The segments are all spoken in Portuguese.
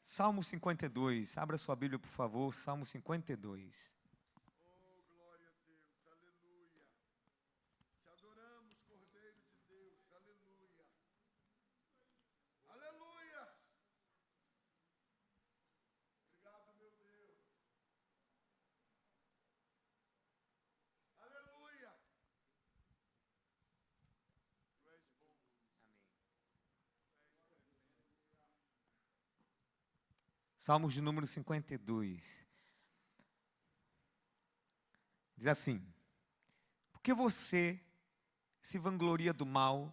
Salmo 52, abra sua Bíblia, por favor, Salmo 52. Oh, glória a Deus, aleluia. Te adoramos, Cordeiro de Deus, aleluia. Aleluia. Obrigado, meu Deus. Aleluia. Tu és bom. Salmos de número 52. Diz assim: porque você se vangloria do mal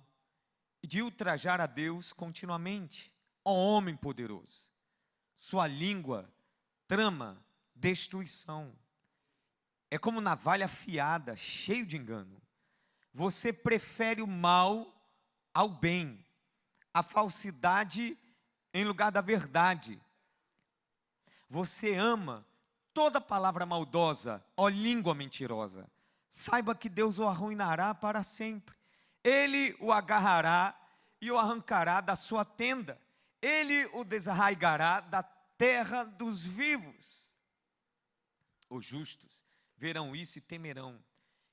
e de ultrajar a Deus continuamente, ó homem poderoso? Sua língua trama destruição. É como navalha afiada, cheio de engano. Você prefere o mal ao bem, a falsidade em lugar da verdade. Você ama toda palavra maldosa, ó língua mentirosa. Saiba que Deus o arruinará para sempre. Ele o agarrará e o arrancará da sua tenda. Ele o desarraigará da terra dos vivos. Os justos verão isso e temerão.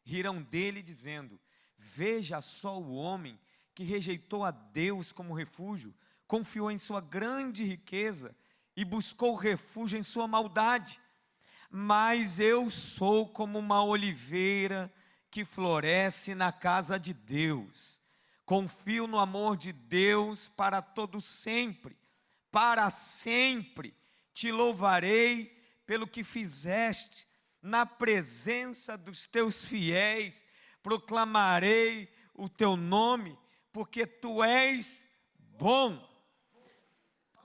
Rirão dele dizendo: veja só o homem que rejeitou a Deus como refúgio, confiou em sua grande riqueza e buscou refúgio em sua maldade. Mas eu sou como uma oliveira que floresce na casa de Deus. Confio no amor de Deus para todo sempre. Para sempre te louvarei pelo que fizeste. Na presença dos teus fiéis proclamarei o teu nome, porque tu és bom.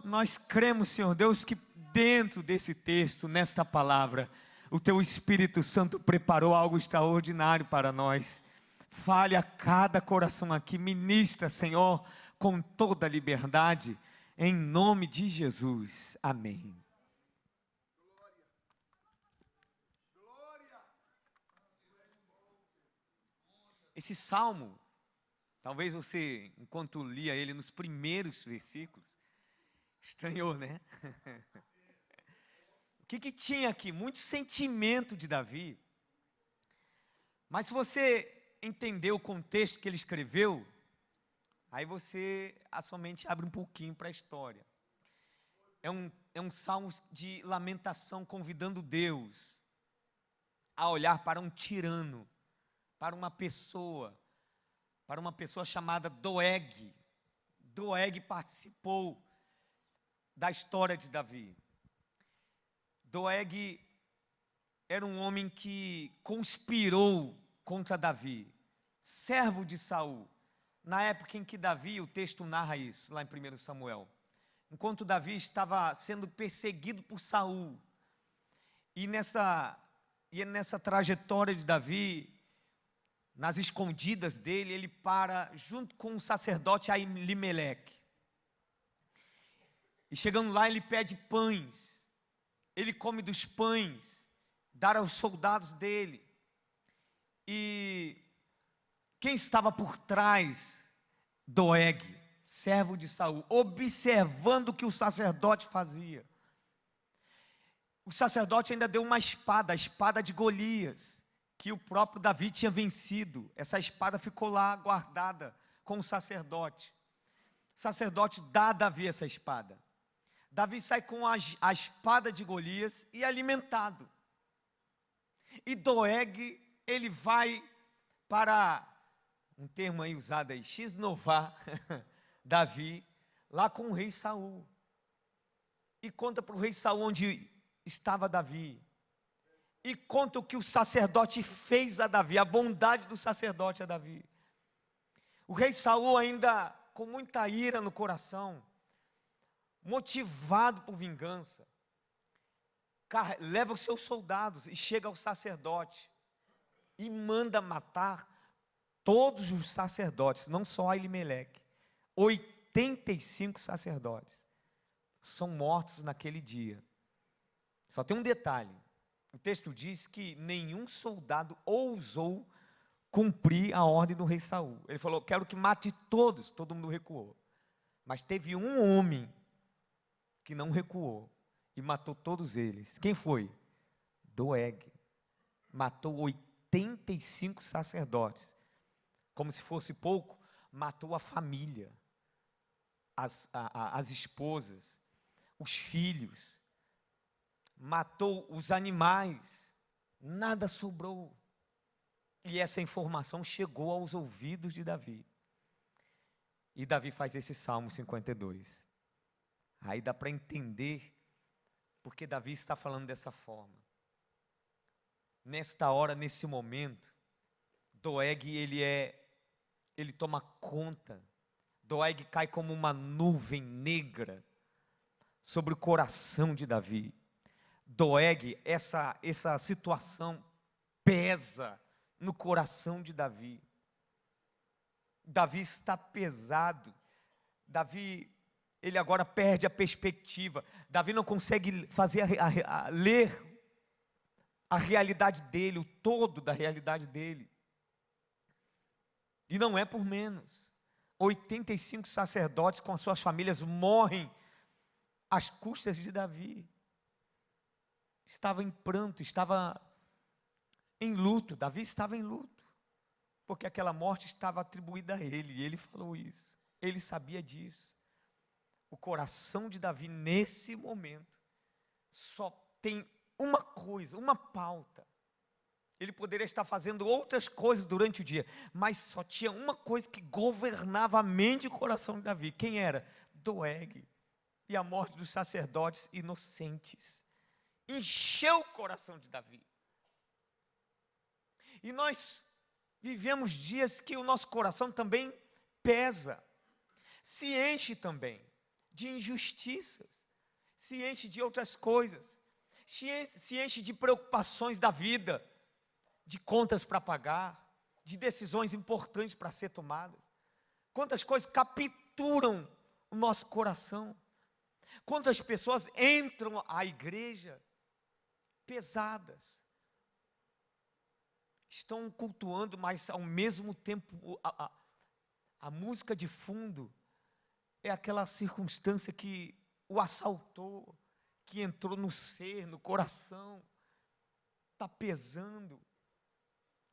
Nós cremos, Senhor Deus, que dentro desse texto, nesta palavra, o Teu Espírito Santo preparou algo extraordinário para nós. Fale a cada coração aqui, ministra, Senhor, com toda a liberdade, em nome de Jesus. Amém. Glória. Glória. Esse salmo, talvez você, enquanto lia ele nos primeiros versículos, estranhou, né? O que tinha aqui? Muito sentimento de Davi. Mas se você entender o contexto que ele escreveu, aí a sua mente abre um pouquinho para a história. É um salmo de lamentação, convidando Deus a olhar para um tirano, para uma pessoa chamada Doeg. Doeg participou da história de Davi. Doeg era um homem que conspirou contra Davi, servo de Saul, na época em que Davi, o texto narra isso, lá em 1 Samuel, enquanto Davi estava sendo perseguido por Saul, e nessa trajetória de Davi, nas escondidas dele, ele para junto com o sacerdote Aimeleque, e chegando lá ele pede pães, ele come dos pães, dar aos soldados dele. E quem estava por trás? Doeg, servo de Saul, observando o que o sacerdote fazia. O sacerdote ainda deu uma espada, a espada de Golias, que o próprio Davi tinha vencido. Essa espada ficou lá guardada com o sacerdote. O sacerdote dá a Davi essa espada. Davi sai com a espada de Golias e alimentado. E Doeg, ele vai para, um termo aí usado aí, xinovar Davi, lá com o rei Saul. E conta para o rei Saul onde estava Davi. E conta o que o sacerdote fez a Davi, a bondade do sacerdote a Davi. O rei Saul ainda com muita ira no coração, motivado por vingança, leva os seus soldados e chega ao sacerdote e manda matar todos os sacerdotes, não só Aimeleque. 85 sacerdotes são mortos naquele dia. Só tem um detalhe: o texto diz que nenhum soldado ousou cumprir a ordem do rei Saul. Ele falou: quero que mate todos. Todo mundo recuou. Mas teve um homem que não recuou e matou todos eles. Quem foi? Doeg. Matou 85 sacerdotes. Como se fosse pouco, matou a família, as esposas, os filhos, matou os animais, nada sobrou. E essa informação chegou aos ouvidos de Davi. E Davi faz esse Salmo 52. Aí dá para entender porque Davi está falando dessa forma. Nesta hora, nesse momento, Doeg, ele toma conta. Doeg cai como uma nuvem negra sobre o coração de Davi. Doeg, essa situação pesa no coração de Davi. Davi está pesado. Davi, ele agora perde a perspectiva. Davi não consegue fazer ler a realidade dele, o todo da realidade dele. E não é por menos. 85 sacerdotes com as suas famílias morrem às custas de Davi. Estava em pranto, estava em luto. Davi estava em luto, porque aquela morte estava atribuída a ele, e ele falou isso. Ele sabia disso. O coração de Davi, nesse momento, só tem uma coisa, uma pauta. Ele poderia estar fazendo outras coisas durante o dia, mas só tinha uma coisa que governava a mente e o coração de Davi. Quem era? Doeg. E a morte dos sacerdotes inocentes encheu o coração de Davi. E nós vivemos dias que o nosso coração também pesa, se enche também de injustiças, se enche de outras coisas, se enche de preocupações da vida, de contas para pagar, de decisões importantes para ser tomadas. Quantas coisas capturam o nosso coração. Quantas pessoas entram à igreja pesadas, estão cultuando, mas ao mesmo tempo a música de fundo é aquela circunstância que o assaltou, que entrou no ser, no coração, está pesando.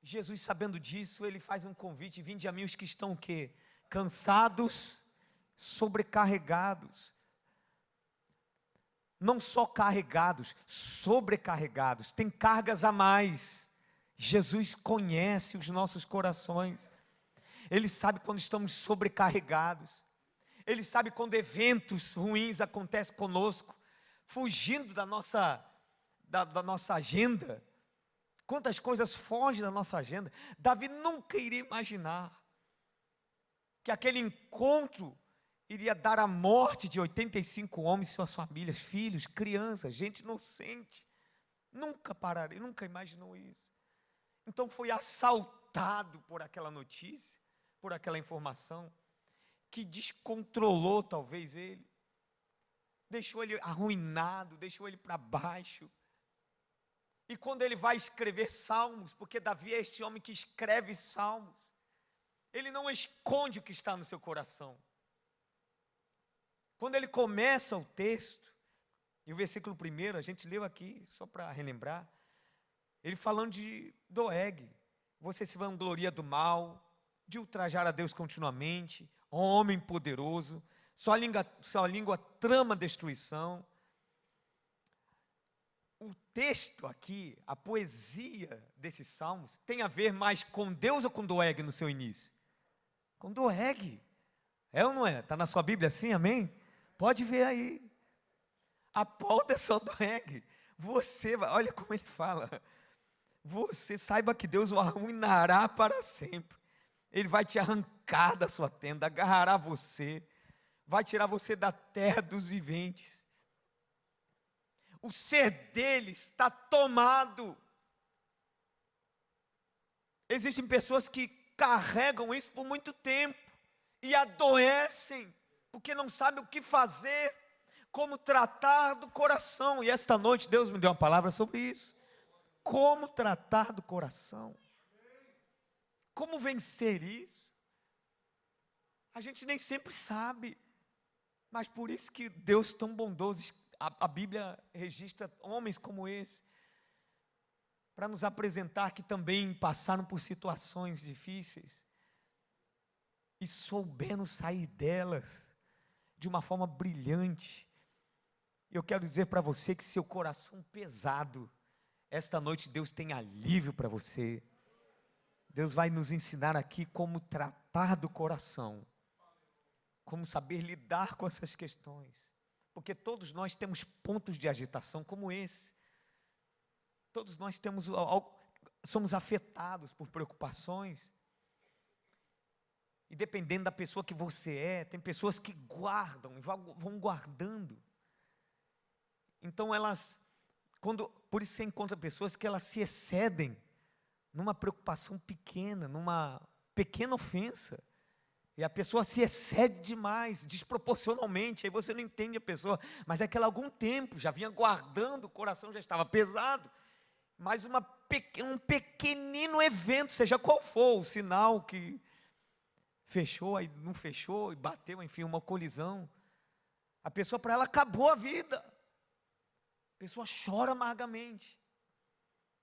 Jesus, sabendo disso, ele faz um convite: vinde a mim os que estão o quê? Cansados, sobrecarregados. Não só carregados, sobrecarregados, tem cargas a mais. Jesus conhece os nossos corações. Ele sabe quando estamos sobrecarregados. Ele sabe quando eventos ruins acontecem conosco, fugindo da nossa agenda. Quantas coisas fogem da nossa agenda. Davi nunca iria imaginar que aquele encontro iria dar a morte de 85 homens e suas famílias, filhos, crianças, gente inocente. Nunca pararia, nunca imaginou isso. Então foi assaltado por aquela notícia, por aquela informação, que descontrolou talvez ele, deixou ele arruinado, deixou ele para baixo. E quando ele vai escrever salmos, porque Davi é este homem que escreve salmos, ele não esconde o que está no seu coração. Quando ele começa o texto, e o versículo 1, a gente leu aqui, só para relembrar, ele falando de Doeg: você se vangloria do mal, de ultrajar a Deus continuamente, homem poderoso, sua língua trama destruição. O texto aqui, a poesia desses salmos, tem a ver mais com Deus ou com Doeg no seu início? Com Doeg. É ou não é? Está na sua Bíblia assim, amém? Pode ver aí. A pauta é só Doeg. Olha como ele fala. Você saiba que Deus o arruinará para sempre. Ele vai te arrancar da sua tenda, agarrará você, vai tirar você da terra dos viventes. O ser dele está tomado. Existem pessoas que carregam isso por muito tempo e adoecem, porque não sabem o que fazer, como tratar do coração. E esta noite Deus me deu uma palavra sobre isso. Como tratar do coração. Como vencer isso? A gente nem sempre sabe, Mas por isso que Deus tão bondoso, a Bíblia registra homens como esse, para nos apresentar que também passaram por situações difíceis e souberam sair delas de uma forma brilhante. Eu quero dizer para você que seu coração pesado, esta noite Deus tem alívio para você. Deus vai nos ensinar aqui como tratar do coração, como saber lidar com essas questões, porque todos nós temos pontos de agitação como esse. Todos nós somos afetados por preocupações. E dependendo da pessoa que você é, tem pessoas que guardam e vão guardando. Então por isso você encontra pessoas que elas se excedem numa preocupação pequena, numa pequena ofensa. E a pessoa se excede demais, desproporcionalmente, aí você não entende a pessoa, mas é que ela há algum tempo já vinha guardando, o coração já estava pesado, mas um pequenino evento, seja qual for o sinal que fechou, aí não fechou, e bateu, enfim, uma colisão, a pessoa, para ela, acabou a vida, a pessoa chora amargamente,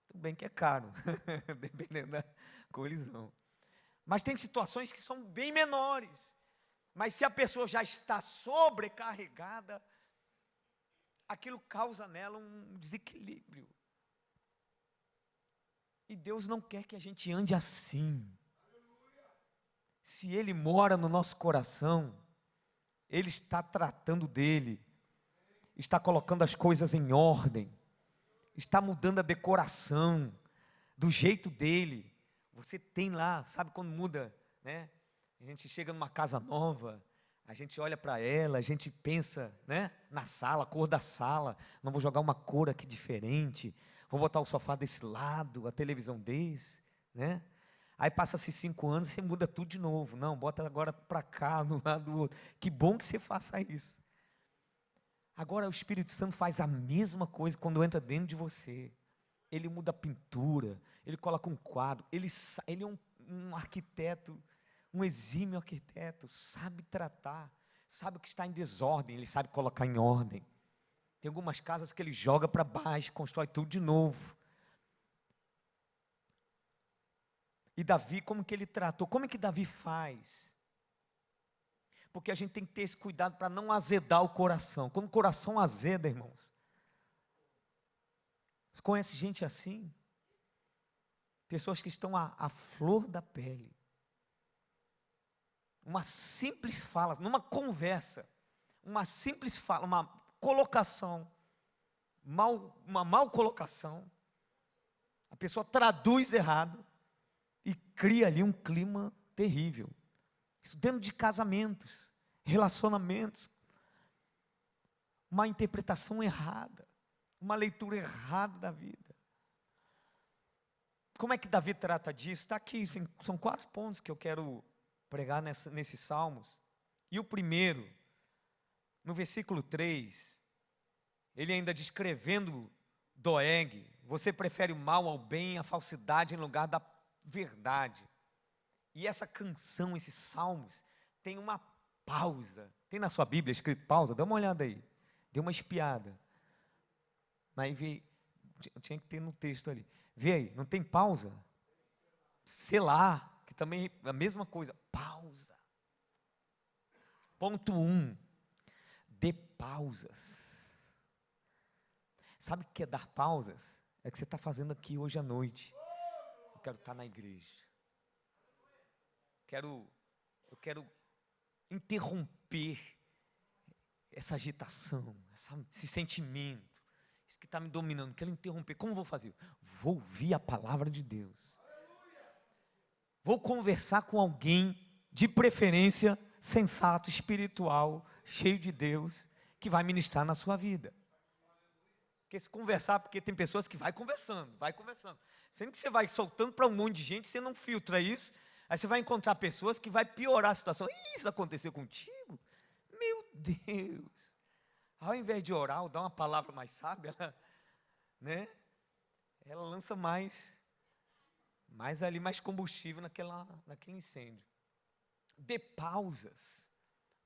tudo bem que é caro, dependendo da colisão, mas tem situações que são bem menores, mas se a pessoa já está sobrecarregada, aquilo causa nela um desequilíbrio, e Deus não quer que a gente ande assim. Se Ele mora no nosso coração, Ele está tratando dele, está colocando as coisas em ordem, está mudando a decoração, do jeito dele. Você tem lá, sabe quando muda, né? A gente chega numa casa nova, a gente olha para ela, a gente pensa, né? Na sala, a cor da sala, não vou jogar uma cor aqui diferente, vou botar o sofá desse lado, a televisão desse, né? Aí passa-se 5 anos e você muda tudo de novo. Não, bota agora para cá, no lado do outro. Que bom que você faça isso. Agora o Espírito Santo faz a mesma coisa quando entra dentro de você. Ele muda a pintura, ele coloca um quadro, ele é um arquiteto, um exímio arquiteto, sabe tratar, sabe o que está em desordem, ele sabe colocar em ordem. Tem algumas casas que ele joga para baixo, constrói tudo de novo. E Davi, como que ele tratou? Como é que Davi faz? Porque a gente tem que ter esse cuidado para não azedar o coração. Quando o coração azeda, irmãos. Você conhece gente assim? Pessoas que estão à flor da pele. Uma simples fala, numa conversa, uma simples fala, uma colocação, uma mal colocação, a pessoa traduz errado, e cria ali um clima terrível. Isso dentro de casamentos, relacionamentos. Uma interpretação errada, uma leitura errada da vida. Como é que Davi trata disso? Está aqui, são 4 pontos que eu quero pregar nesses salmos. E o primeiro, no versículo 3, ele ainda descrevendo Doeg, você prefere o mal ao bem, a falsidade em lugar da verdade. E essa canção, esses salmos, tem uma pausa. Tem na sua Bíblia escrito pausa? Dá uma olhada aí. Dê uma espiada. Mas tinha que ter no texto ali. Vê aí, não tem pausa? Selah, que também é a mesma coisa. Pausa. Ponto 1. Dê pausas. Sabe o que é dar pausas? É o que você está fazendo aqui hoje à noite. Eu quero estar na igreja. Eu quero interromper essa agitação, esse sentimento, isso que está me dominando. Quero interromper. Como vou fazer? Vou ouvir a palavra de Deus. Vou conversar com alguém, de preferência, sensato, espiritual, cheio de Deus, que vai ministrar na sua vida. Porque se conversar, porque tem pessoas que vai conversando. Sendo que você vai soltando para um monte de gente, você não filtra isso, aí você vai encontrar pessoas que vai piorar a situação. Isso aconteceu contigo? Meu Deus! Ao invés de orar ou dar uma palavra mais sábia, ela lança mais combustível naquele incêndio. Dê pausas,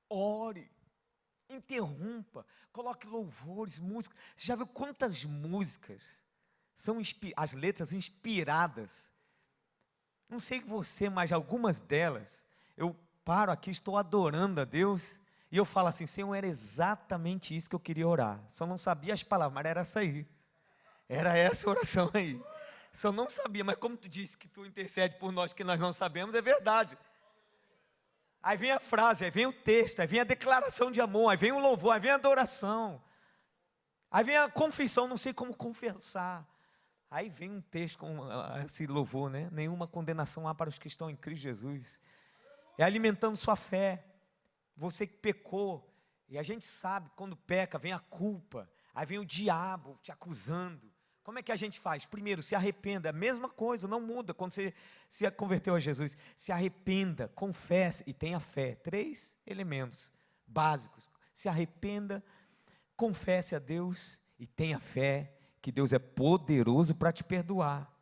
ore, Interrompa, coloque louvores, músicas. Você já viu quantas músicas são as letras inspiradas? Não sei você, mas algumas delas, eu paro aqui, estou adorando a Deus, e eu falo assim, Senhor, era exatamente isso que eu queria orar. Só não sabia as palavras, mas era essa aí. Era essa oração aí. Só não sabia, mas como tu disse que tu intercede por nós que nós não sabemos, é verdade. Aí vem a frase, aí vem o texto, aí vem a declaração de amor, aí vem o louvor, aí vem a adoração. Aí vem a confissão, não sei como confessar. Aí vem um texto com esse louvor, né? Nenhuma condenação há para os que estão em Cristo Jesus. É alimentando sua fé. Você que pecou, e a gente sabe, quando peca, vem a culpa, aí vem o diabo te acusando. Como é que a gente faz? Primeiro, se arrependa, a mesma coisa, não muda, quando você se converteu a Jesus, se arrependa, confesse e tenha fé. 3 elementos básicos, se arrependa, confesse a Deus e tenha fé, que Deus é poderoso para te perdoar,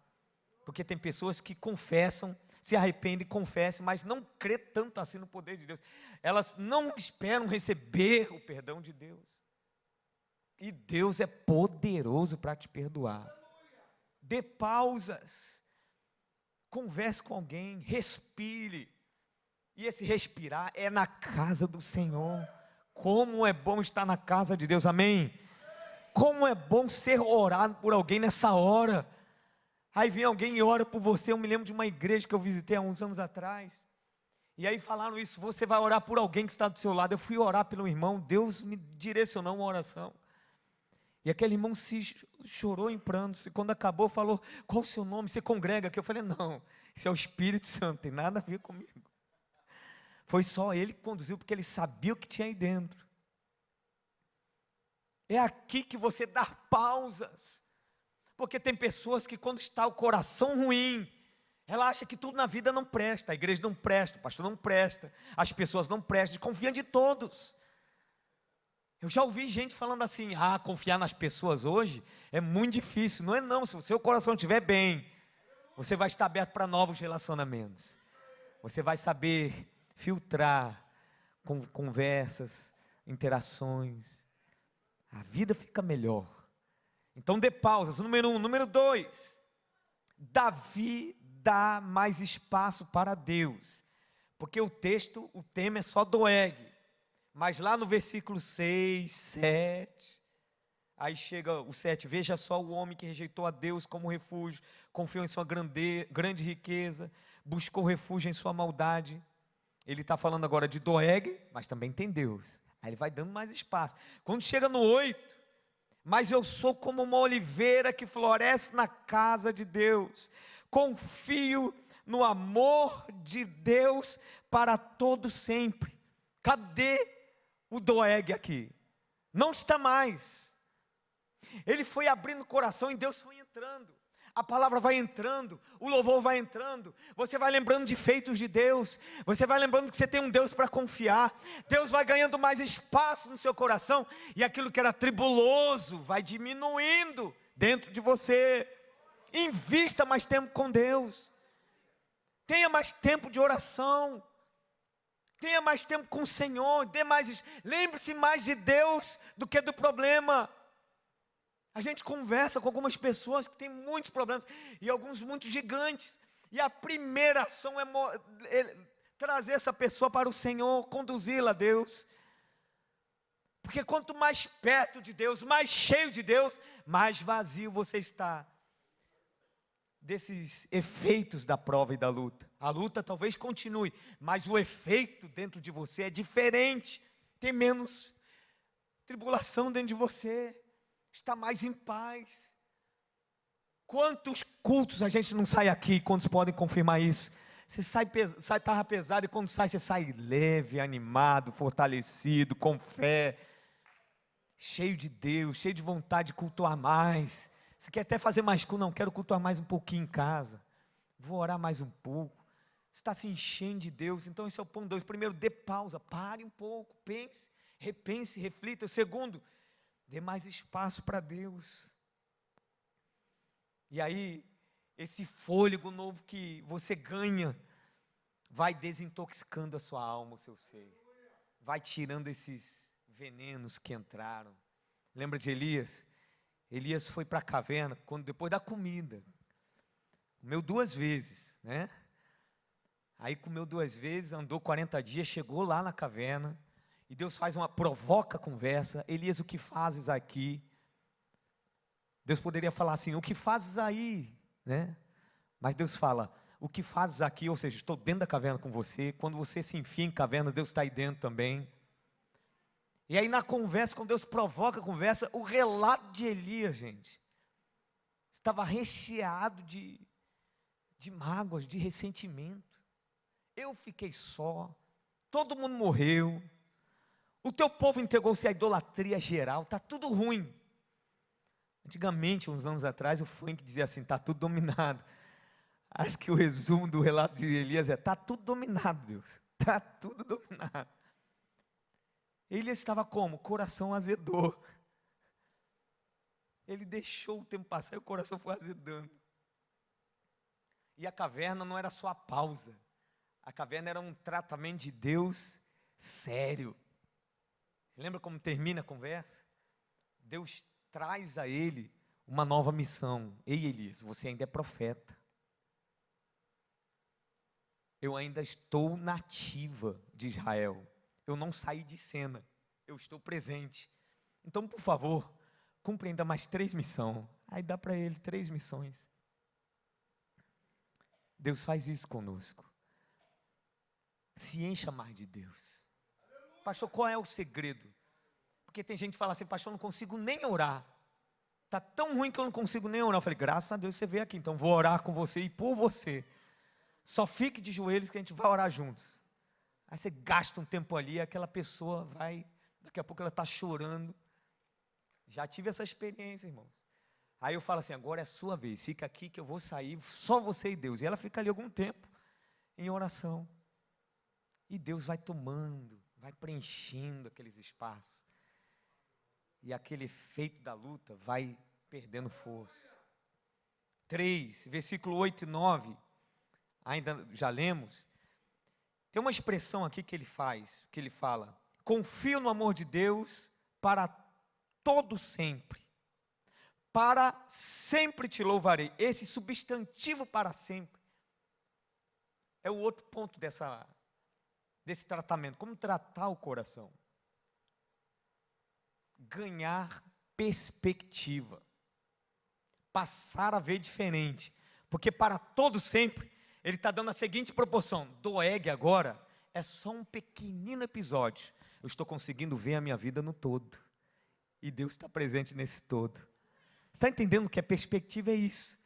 porque tem pessoas que confessam, se arrependem e confessam, mas não crê tanto assim no poder de Deus, elas não esperam receber o perdão de Deus, e Deus é poderoso para te perdoar. Dê pausas, converse com alguém, respire, e esse respirar é na casa do Senhor. Como é bom estar na casa de Deus, amém? Como é bom ser orado por alguém nessa hora. Aí vem alguém e ora por você. Eu me lembro de uma igreja que eu visitei há uns anos atrás, e aí falaram isso, você vai orar por alguém que está do seu lado. Eu fui orar pelo irmão, Deus me direcionou uma oração, e aquele irmão chorou em prantos, e quando acabou falou, qual o seu nome, você congrega aqui? Eu falei, não, isso é o Espírito Santo, tem nada a ver comigo. Foi só ele que conduziu, porque ele sabia o que tinha aí dentro. É aqui que você dá pausas, porque tem pessoas que quando está o coração ruim, ela acha que tudo na vida não presta, a igreja não presta, o pastor não presta, as pessoas não prestam, confia de todos. Eu já ouvi gente falando assim, confiar nas pessoas hoje é muito difícil. Não é não, se o seu coração estiver bem, você vai estar aberto para novos relacionamentos, você vai saber filtrar com conversas, interações, a vida fica melhor. Então dê pausas. Número 1, número 2, Davi dá mais espaço para Deus, porque o tema é só Doeg, mas lá no versículo 6, 7, aí chega o 7, veja só o homem que rejeitou a Deus como refúgio, confiou em sua grande riqueza, buscou refúgio em sua maldade. Ele está falando agora de Doeg, mas também tem Deus, aí ele vai dando mais espaço. Quando chega no 8, mas eu sou como uma oliveira que floresce na casa de Deus, confio no amor de Deus para todo sempre. Cadê o Doeg aqui? Não está mais. Ele foi abrindo o coração e Deus foi entrando. A palavra vai entrando, o louvor vai entrando, você vai lembrando de feitos de Deus, você vai lembrando que você tem um Deus para confiar, Deus vai ganhando mais espaço no seu coração, e aquilo que era tribuloso vai diminuindo dentro de você. Invista mais tempo com Deus, tenha mais tempo de oração, tenha mais tempo com o Senhor, lembre-se mais de Deus do que do problema. A gente conversa com algumas pessoas que têm muitos problemas, e alguns muito gigantes, e a primeira ação é trazer essa pessoa para o Senhor, conduzi-la a Deus, porque quanto mais perto de Deus, mais cheio de Deus, mais vazio você está desses efeitos da prova e da luta. A luta talvez continue, mas o efeito dentro de você é diferente, tem menos tribulação dentro de você, está mais em paz. Quantos cultos a gente não sai aqui, quantos podem confirmar isso? Você estava pesado, e quando sai, você sai leve, animado, fortalecido, com fé, cheio de Deus, cheio de vontade de cultuar mais. Você quer até fazer mais culto? Não, quero cultuar mais um pouquinho em casa, vou orar mais um pouco. Você está se enchendo de Deus. Então esse é o ponto 2, primeiro, dê pausa, pare um pouco, pense, repense, reflita. O segundo, dê mais espaço para Deus. E aí, esse fôlego novo que você ganha, vai desintoxicando a sua alma, o seu ser. Vai tirando esses venenos que entraram. Lembra de Elias? Elias foi para a caverna depois da comida. Comeu 2 vezes, né? Aí comeu 2 vezes, andou 40 dias, chegou lá na caverna, e Deus provoca a conversa. Elias, o que fazes aqui? Deus poderia falar assim, o que fazes aí? Né? Mas Deus fala, o que fazes aqui? Ou seja, estou dentro da caverna com você. Quando você se enfia em cavernas, Deus está aí dentro também. E aí na conversa, quando Deus provoca a conversa, o relato de Elias, gente, estava recheado de mágoas, de ressentimento. Eu fiquei só, todo mundo morreu, o teu povo entregou-se à idolatria geral, está tudo ruim. Antigamente, uns anos atrás, o funk dizia assim, está tudo dominado. Acho que o resumo do relato de Elias está tudo dominado, Deus, está tudo dominado. Elias estava como? O coração azedou. Ele deixou o tempo passar e o coração foi azedando. E a caverna não era só a pausa. A caverna era um tratamento de Deus sério. Você lembra como termina a conversa? Deus traz a ele uma nova missão. Ei, Elias, você ainda é profeta. Eu ainda estou na ativa de Israel. Eu não saí de cena. Eu estou presente. Então, por favor, cumpre ainda mais 3 missões. Aí dá para ele 3 missões. Deus faz isso conosco. Se encha mais de Deus. Pastor, qual é o segredo? Porque tem gente que fala assim, pastor, eu não consigo nem orar. Está tão ruim que eu não consigo nem orar. Eu falei, graças a Deus você veio aqui, então vou orar com você e por você. Só fique de joelhos que a gente vai orar juntos. Aí você gasta um tempo ali, aquela pessoa vai, daqui a pouco ela está chorando. Já tive essa experiência, irmãos. Aí eu falo assim, agora é a sua vez, fica aqui que eu vou sair, só você e Deus. E ela fica ali algum tempo, em oração. E Deus vai tomando, vai preenchendo aqueles espaços. E aquele efeito da luta vai perdendo força. 3, versículo 8 e 9, ainda já lemos. Tem uma expressão aqui que ele fala, confio no amor de Deus para todo sempre. Para sempre te louvarei. Esse substantivo para sempre é o outro ponto desse tratamento. Como tratar o coração? Ganhar perspectiva. Passar a ver diferente. Porque para todo sempre, ele está dando a seguinte proporção. Doeg agora é só um pequenino episódio. Eu estou conseguindo ver a minha vida no todo. E Deus está presente nesse todo. Está entendendo que a perspectiva é isso?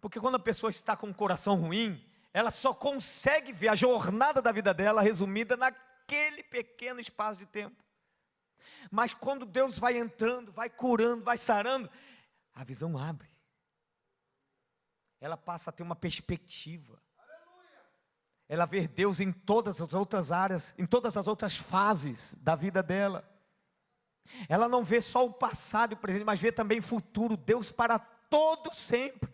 Porque quando a pessoa está com o coração ruim, ela só consegue ver a jornada da vida dela resumida naquele pequeno espaço de tempo. Mas quando Deus vai entrando, vai curando, vai sarando, a visão abre. Ela passa a ter uma perspectiva. Ela vê Deus em todas as outras áreas, em todas as outras fases da vida dela. Ela não vê só o passado e o presente, mas vê também o futuro. Deus para todo sempre.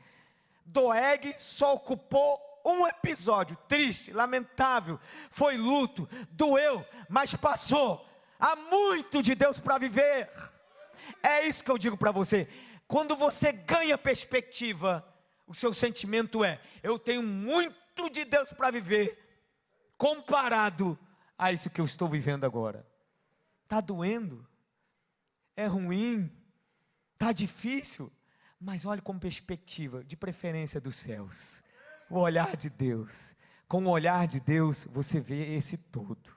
Doeg só ocupou um episódio triste, lamentável, foi luto, doeu, mas passou. Há muito de Deus para viver. É isso que eu digo para você. Quando você ganha perspectiva, o seu sentimento é, eu tenho muito de Deus para viver, comparado a isso que eu estou vivendo agora. Está doendo, é ruim, está difícil, mas olhe com perspectiva, de preferência dos céus, o olhar de Deus. Com o olhar de Deus, você vê esse todo.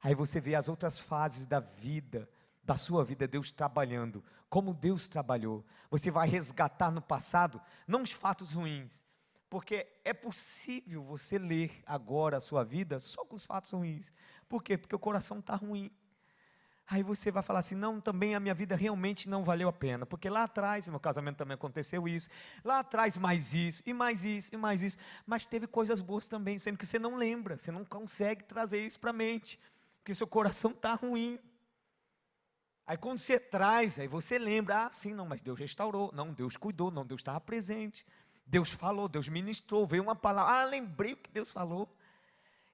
Aí você vê as outras fases da vida, da sua vida, Deus trabalhando, como Deus trabalhou. Você vai resgatar no passado, não os fatos ruins, porque é possível você ler agora a sua vida só com os fatos ruins. Por quê? Porque o coração está ruim. Aí você vai falar assim, não, também a minha vida realmente não valeu a pena, porque lá atrás, no meu casamento também aconteceu isso, lá atrás mais isso, e mais isso, e mais isso, mas teve coisas boas também, sendo que você não lembra, você não consegue trazer isso para a mente, porque seu coração está ruim. Aí quando você traz, aí você lembra, sim, não, mas Deus restaurou, não, Deus cuidou, não, Deus estava presente, Deus falou, Deus ministrou, veio uma palavra, lembrei o que Deus falou.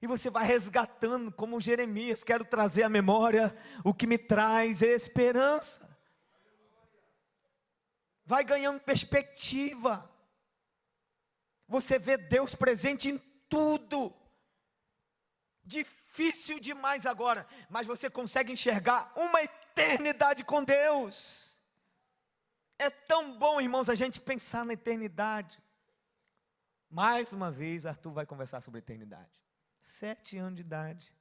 E você vai resgatando, como Jeremias, quero trazer à memória o que me traz esperança. Vai ganhando perspectiva. Você vê Deus presente em tudo. Difícil demais agora, mas você consegue enxergar uma eternidade com Deus. É tão bom, irmãos, a gente pensar na eternidade. Mais uma vez, Arthur vai conversar sobre eternidade. 7 anos de idade.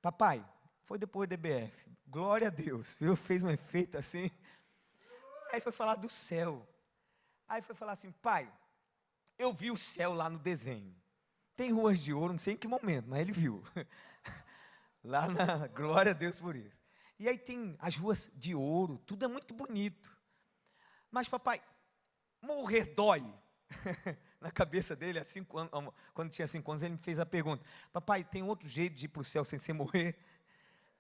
Papai, foi depois do EBF. Glória a Deus, viu? Fez um efeito assim. Aí foi falar do céu. Aí foi falar assim, pai, eu vi o céu lá no desenho. Tem ruas de ouro, não sei em que momento, mas ele viu. Lá na glória a Deus por isso. E aí tem as ruas de ouro, tudo é muito bonito. Mas papai, morrer dói. Na cabeça dele, há 5 anos, quando tinha 5 anos, ele me fez a pergunta: papai, tem outro jeito de ir para o céu sem você morrer?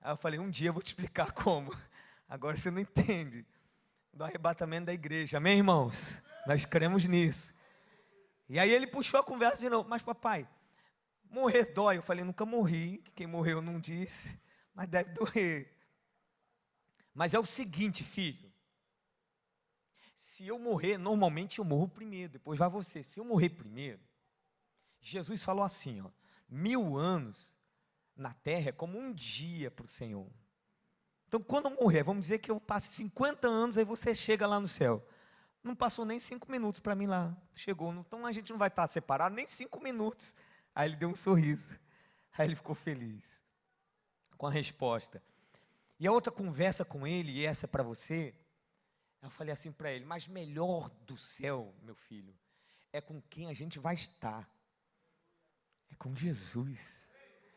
Aí eu falei: um dia eu vou te explicar como. Agora você não entende. Do arrebatamento da igreja, amém, irmãos? Nós cremos nisso. E aí ele puxou a conversa de novo: mas papai, morrer dói. Eu falei: nunca morri, quem morreu não disse, mas deve doer. Mas é o seguinte, filho, se eu morrer, normalmente eu morro primeiro, depois vai você. Se eu morrer primeiro, Jesus falou assim, ó, 1000 anos na terra é como um dia para o Senhor. Então quando eu morrer, vamos dizer que eu passe 50 anos, aí você chega lá no céu. Não passou nem 5 minutos para mim lá, chegou, então a gente não vai estar separado nem 5 minutos. Aí ele deu um sorriso, aí ele ficou feliz com a resposta. E a outra conversa com ele, e essa é para você, eu falei assim para ele: mas melhor do céu, meu filho, é com quem a gente vai estar. É com Jesus.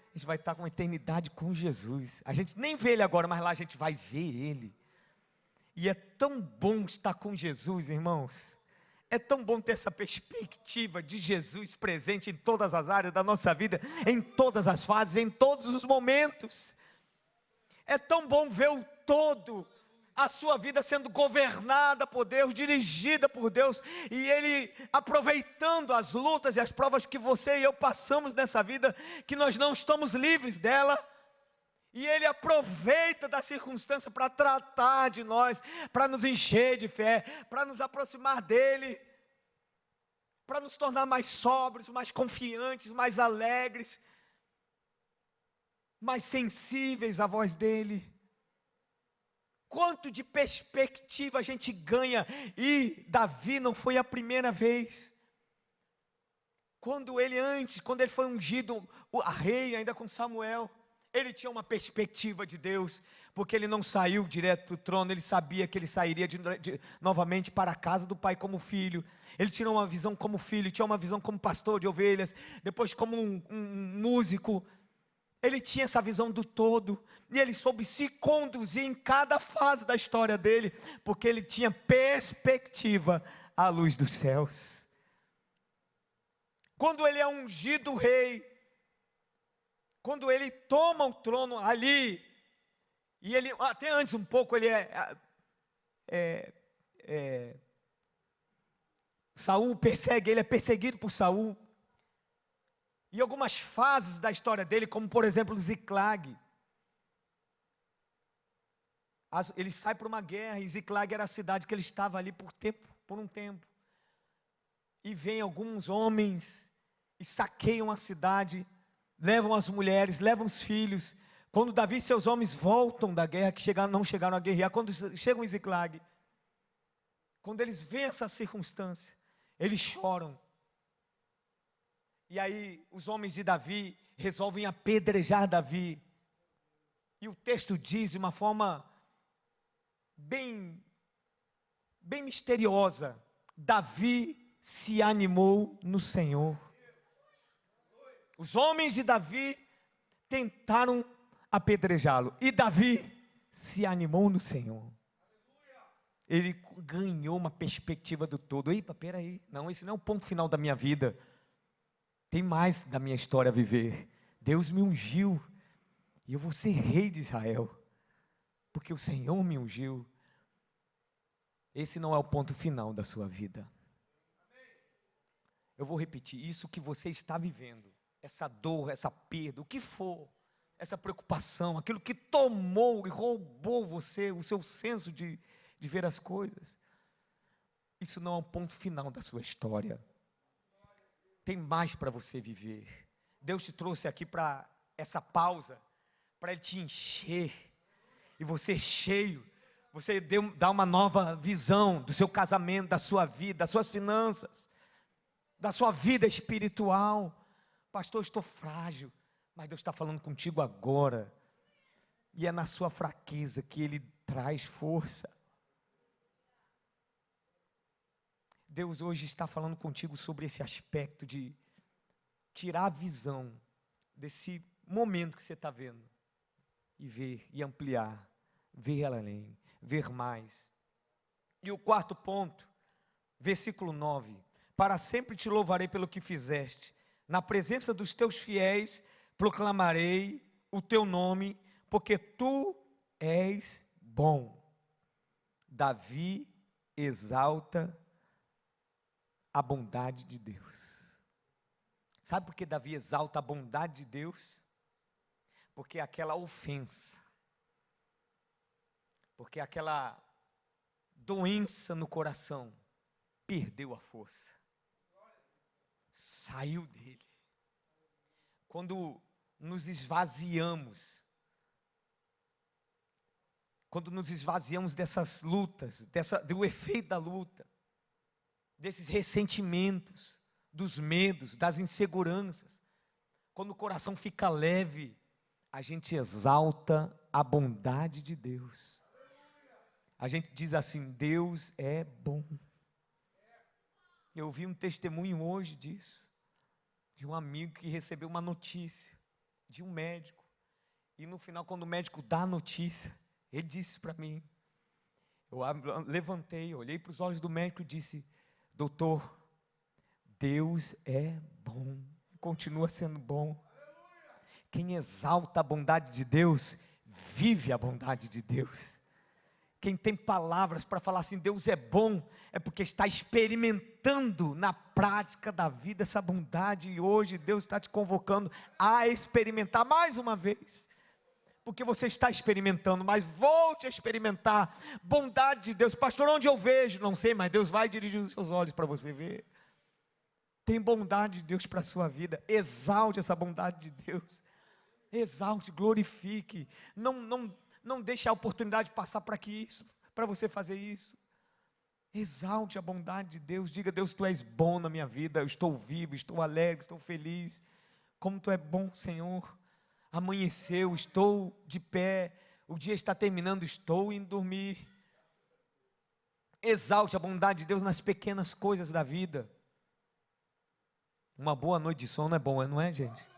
A gente vai estar com a eternidade com Jesus. A gente nem vê ele agora, mas lá a gente vai ver ele. E é tão bom estar com Jesus, irmãos. É tão bom ter essa perspectiva de Jesus presente em todas as áreas da nossa vida, em todas as fases, em todos os momentos. É tão bom ver o todo, a sua vida sendo governada por Deus, dirigida por Deus, e Ele aproveitando as lutas e as provas que você e eu passamos nessa vida, que nós não estamos livres dela, e Ele aproveita da circunstância para tratar de nós, para nos encher de fé, para nos aproximar dEle, para nos tornar mais sóbrios, mais confiantes, mais alegres, mais sensíveis à voz dEle. Quanto de perspectiva a gente ganha, e Davi não foi a primeira vez. Quando ele foi ungido a rei, ainda com Samuel, ele tinha uma perspectiva de Deus, porque ele não saiu direto para o trono, ele sabia que ele sairia novamente para a casa do pai como filho. Ele tinha uma visão como filho, tinha uma visão como pastor de ovelhas, depois como um músico. Ele tinha essa visão do todo, e ele soube se conduzir em cada fase da história dele, porque ele tinha perspectiva à luz dos céus. Quando ele é ungido rei, quando ele toma o trono ali, e ele, até antes um pouco, ele Saul persegue, ele é perseguido por Saul. E algumas fases da história dele, como por exemplo Ziclag. Ele sai para uma guerra, e Ziclag era a cidade que ele estava ali por um tempo. E vem alguns homens e saqueiam a cidade, levam as mulheres, levam os filhos. Quando Davi e seus homens voltam da guerra, que não chegaram a guerrear, quando chegam em Ziclag, quando eles veem essa circunstância, eles choram. E aí os homens de Davi resolvem apedrejar Davi. E o texto diz de uma forma bem misteriosa: Davi se animou no Senhor. Os homens de Davi tentaram apedrejá-lo, e Davi se animou no Senhor. Ele ganhou uma perspectiva do todo. Eita, peraí, não, esse não é o ponto final da minha vida. Tem mais da minha história a viver. Deus me ungiu, e eu vou ser rei de Israel, porque o Senhor me ungiu. Esse não é o ponto final da sua vida. Eu vou repetir, isso que você está vivendo essa dor, essa perda, o que for, essa preocupação, aquilo que tomou e roubou você, o seu senso de ver as coisas, isso não é um ponto final da sua história. Tem mais para você viver. Deus te trouxe aqui para essa pausa, para Ele te encher, e você cheio, você dá uma nova visão do seu casamento, da sua vida, das suas finanças, da sua vida espiritual. Pastor, eu estou frágil, mas Deus está falando contigo agora, e é na sua fraqueza que Ele traz força. Deus hoje está falando contigo sobre esse aspecto de tirar a visão desse momento que você está vendo, e ver, e ampliar, ver além, ver mais. E o quarto ponto, versículo 9, para sempre te louvarei pelo que fizeste, na presença dos teus fiéis proclamarei o teu nome, porque tu és bom. Davi exalta a bondade de Deus. Sabe por que Davi exalta a bondade de Deus? Porque aquela ofensa, porque aquela doença no coração perdeu a força, saiu dele. Quando nos esvaziamos, dessas lutas, do efeito da luta, desses ressentimentos, dos medos, das inseguranças, quando o coração fica leve, a gente exalta a bondade de Deus. A gente diz assim: Deus é bom. Eu vi um testemunho hoje disso, de um amigo que recebeu uma notícia de um médico, e no final, quando o médico dá a notícia, ele disse para mim, eu levantei, olhei para os olhos do médico e disse: doutor, Deus é bom, continua sendo bom. Quem exalta a bondade de Deus, vive a bondade de Deus. Quem tem palavras para falar assim, Deus é bom, é porque está experimentando na prática da vida essa bondade, e hoje Deus está te convocando a experimentar mais uma vez, porque você está experimentando, mas volte a experimentar bondade de Deus. Pastor, onde eu vejo? Não sei, mas Deus vai dirigir os seus olhos para você ver. Tem bondade de Deus para a sua vida, exalte essa bondade de Deus, exalte, glorifique, não deixe a oportunidade passar para você fazer isso. Exalte a bondade de Deus, diga: Deus, tu és bom na minha vida, eu estou vivo, estou alegre, estou feliz, como tu é bom, Senhor. Amanheceu, estou de pé, o dia está terminando, estou indo dormir. Exalte a bondade de Deus nas pequenas coisas da vida. Uma boa noite de sono é bom, não é, gente?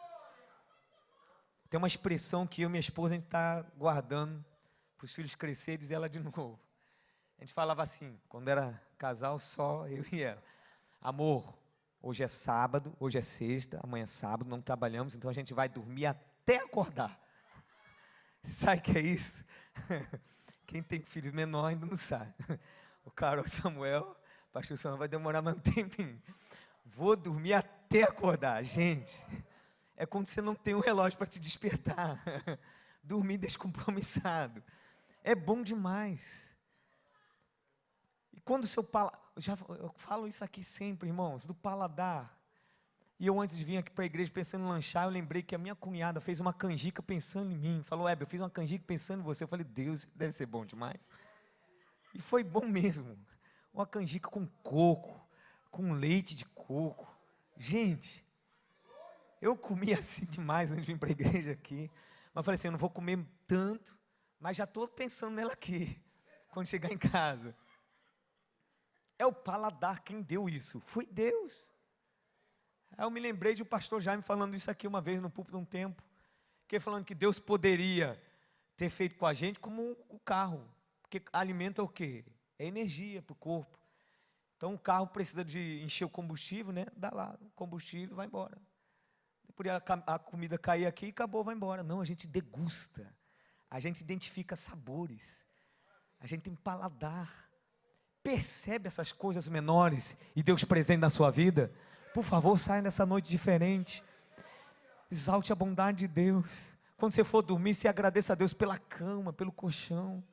Tem uma expressão que eu e minha esposa, a gente está guardando para os filhos crescerem e dizer ela de novo. A gente falava assim, quando era casal, só eu e ela: amor, hoje é sábado, hoje é sexta, amanhã é sábado, não trabalhamos, então a gente vai dormir até acordar. Sabe o que é isso? Quem tem filhos menores ainda não sabe. O Carol Samuel, o pastor Samuel vai demorar mais um tempinho. Vou dormir até acordar, gente. É quando você não tem um relógio para te despertar. Dormir descompromissado. É bom demais. E quando o seu paladar, eu falo isso aqui sempre, irmãos, do paladar. E eu, antes de vir aqui para a igreja pensando em lanchar, eu lembrei que a minha cunhada fez uma canjica pensando em mim. Falou: eu fiz uma canjica pensando em você. Eu falei: Deus, deve ser bom demais. E foi bom mesmo. Uma canjica com coco, com leite de coco. Gente, eu comi assim demais antes de vir para a igreja aqui. Mas falei assim: eu não vou comer tanto, mas já estou pensando nela aqui, quando chegar em casa. É o paladar quem deu isso. Foi Deus. Aí eu me lembrei de um pastor Jaime falando isso aqui uma vez no púlpito um tempo, que falando que Deus poderia ter feito com a gente como o carro, porque alimenta o quê? É energia para o corpo. Então o carro precisa de encher o combustível, né? Dá lá o combustível, vai embora. Depois a comida cair aqui, acabou, vai embora. Não, a gente degusta, a gente identifica sabores, a gente tem paladar. Percebe essas coisas menores e Deus presente na sua vida? Por favor, saia nessa noite diferente. Exalte a bondade de Deus. Quando você for dormir, você agradeça a Deus pela cama, pelo colchão.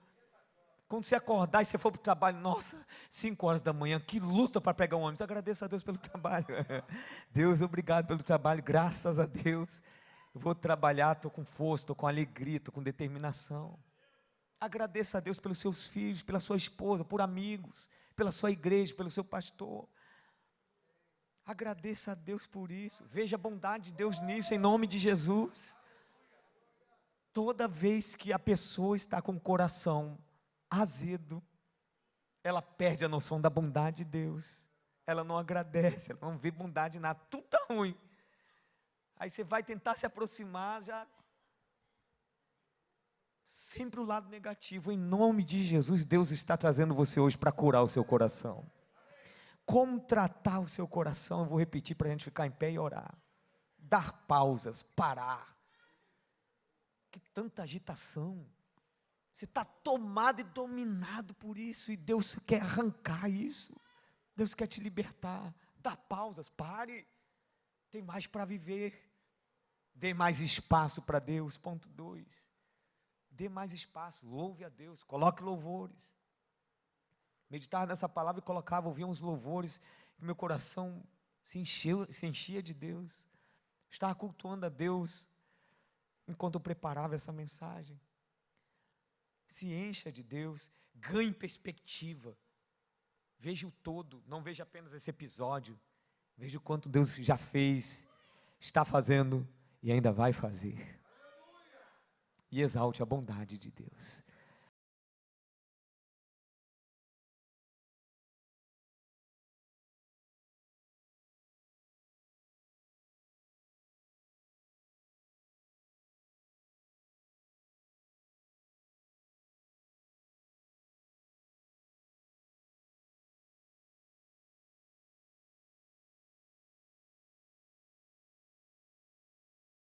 Quando você acordar e você for para o trabalho, nossa, 5 horas da manhã, que luta para pegar um ônibus. Agradeça a Deus pelo trabalho. Deus, obrigado pelo trabalho, graças a Deus. Eu vou trabalhar, estou com força, estou com alegria, estou com determinação. Agradeça a Deus pelos seus filhos, pela sua esposa, por amigos, pela sua igreja, pelo seu pastor. Agradeça a Deus por isso. Veja a bondade de Deus nisso, em nome de Jesus. Toda vez que a pessoa está com o coração azedo, ela perde a noção da bondade de Deus. Ela não agradece, ela não vê bondade em nada. Tudo está ruim. Aí você vai tentar se aproximar, já sempre o lado negativo. Em nome de Jesus, Deus está trazendo você hoje para curar o seu coração. Como tratar o seu coração? Eu vou repetir para a gente ficar em pé e orar. Dar pausas, parar. Que tanta agitação. Você está tomado e dominado por isso, e Deus quer arrancar isso. Deus quer te libertar. Dá pausas, pare. Tem mais para viver. Dê mais espaço para Deus. Ponto 2. Dê mais espaço, louve a Deus, coloque louvores. Meditava nessa palavra e colocava, ouvia uns louvores, e meu coração se enchia de Deus. Estava cultuando a Deus, enquanto eu preparava essa mensagem. Se encha de Deus, ganhe perspectiva, veja o todo, não veja apenas esse episódio, veja o quanto Deus já fez, está fazendo e ainda vai fazer. E exalte a bondade de Deus.